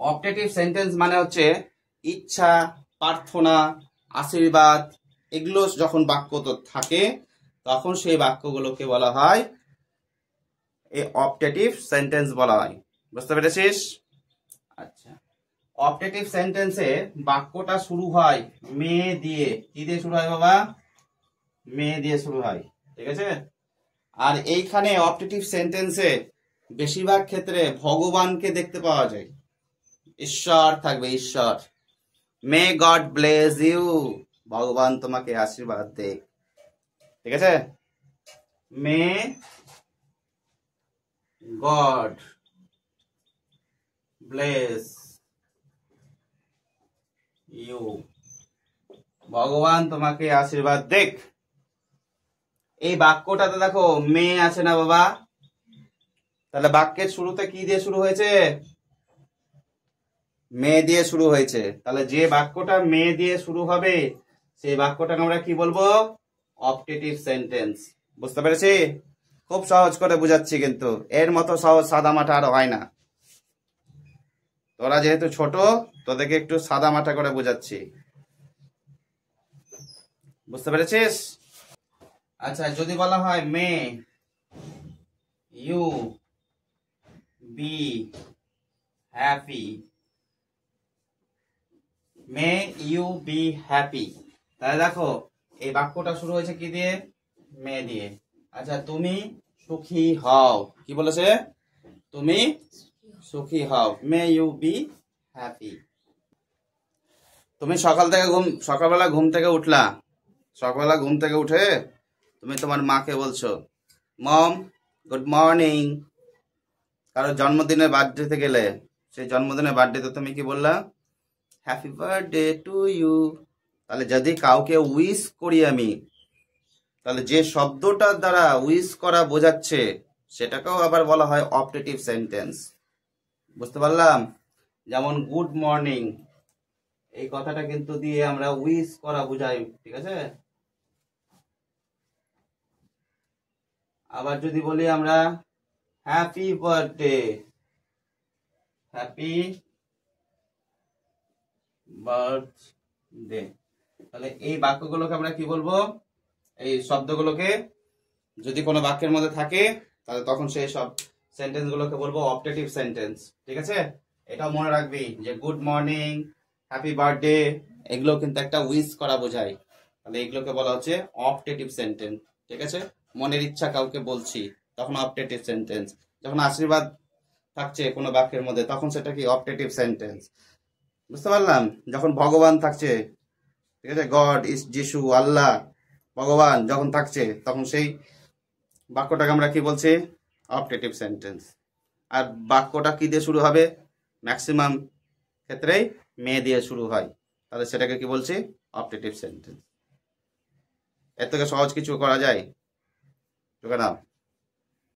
Optative sentence মানে হচ্ছে ইচ্ছা, প্রার্থনা, আশীর্বাদ, এগুলো যখন বাক্য তো থাকে তখন সেই বাক্যগুলোকে বলা হয় এই অপটেটিভ সেন্টেন্স বলা হয়। বুঝতে পেরেছিস? আচ্ছা, অপটেটিভ সেন্টেন্সে বাক্যটা শুরু হয় মে দিয়ে। কি দিয়ে শুরু হয় বাবা? মে দিয়ে শুরু হয়। ঠিক আছে। আর এইখানে অপটেটিভ সেন্টেন্সে বেশিরভাগ ক্ষেত্রে ভগবানকে দেখতে পাওয়া যায়। ঈশ্বর থাকবে, ঈশ্বর। মে গড ব্লেস ইউ, ভগবান তোমাকে আশীর্বাদ দেখ। ঠিক আছে। মে গড ব্লেস ইউ, ভগবান তোমাকে আশীর্বাদ দেখ। এই বাক্যটাতে দেখো মে আছে না বাবা? তাহলে বাক্যের শুরুতে কি দিয়ে শুরু হয়েছে? মে দিয়ে শুরু হয়েছে। তাহলে যে বাক্যটা মে দিয়ে শুরু হবে সেই বাক্যটাকে আমরা কি বলবো? Optative sentence. বুঝতে পেরেছি? খুব সহজ করে বুঝাচ্ছি, কিন্তু এর মতো সহজ সাদা মাটা আর হয় না। তোরা যেহেতু ছোট, তোদেরকে একটু সাদা মাটা করে বুঝাচ্ছি। বুঝতে পেরেছিস? আচ্ছা, যদি বলা হয় may you be happy, may you be happy, তাহলে দেখো এই বাক্যটা শুরু হয়েছে কি দিয়ে? মে দিয়ে। আচ্ছা, তুমি সুখী হও। কি বলেছে? তুমি সুখী হও, মে ইউ বি হ্যাপি। তুমি সকালবেলা ঘুম থেকে উঠলা। সকালবেলা ঘুম থেকে উঠে তুমি তোমার মাকে বলছো, মম গুড মর্নিং। কারো জন্মদিনে বার্থডেতে গেলে সেই জন্মদিনের বার্থডেতে তুমি কি বললা? Happy birthday to you. তাহলে যদি কাউকে উইশ করি আমি, তাহলে যে শব্দটার দ্বারা উইশ করা বোঝাচ্ছে সেটাকেও আবার বলা হয় অপটেটিভ সেন্টেন্স। বুঝতে পারলাম? যেমন গুড মর্নিং, এই কথাটা কিন্তু দিয়ে আমরা উইশ করা বোঝাই। ঠিক আছে। আবার যদি বলি আমরা হ্যাপি বার্থডে, হ্যাপি বার্থডে, তাহলে এই বাক্যগুলোকে আমরা কি বলবো? এই শব্দগুলোকে যদি কোনো বাক্যের মধ্যে থাকে তাহলে তখন সেই সব সেন্টেন্স গুলোকে বলবো অপটেটিভ সেন্টেন্স। ঠিক আছে। এটাও মনে রাখবি যে গুড মর্নিং, হ্যাপি বার্থডে, এগুলো কিন্তু একটা উইশ করা বোঝায়। তাহলে এগুলোকে বলা হচ্ছে অপটেটিভ সেন্টেন্স। ঠিক আছে। মনের ইচ্ছা কাউকে বলছি তখন অপটেটিভ সেন্টেন্স। যখন আশীর্বাদ থাকছে কোনো বাক্যের মধ্যে তখন সেটা কি? Optative sentence. বুঝতে পারলাম? যখন ভগবান থাকছে, ঠিক আছে, গড ইজ যিশু, আল্লাহ, ভগবান যখন থাকছে তখন সেই বাক্যটাকে আমরা কি বলছি? Optative sentence. আর বাক্যটা কি দিয়ে শুরু হবে? ম্যাক্সিমাম ক্ষেত্রেই মে দিয়ে শুরু হয়, তাহলে সেটাকে কি বলছি? Optative sentence. এর থেকে সহজ কিছু করা যায়? নাও।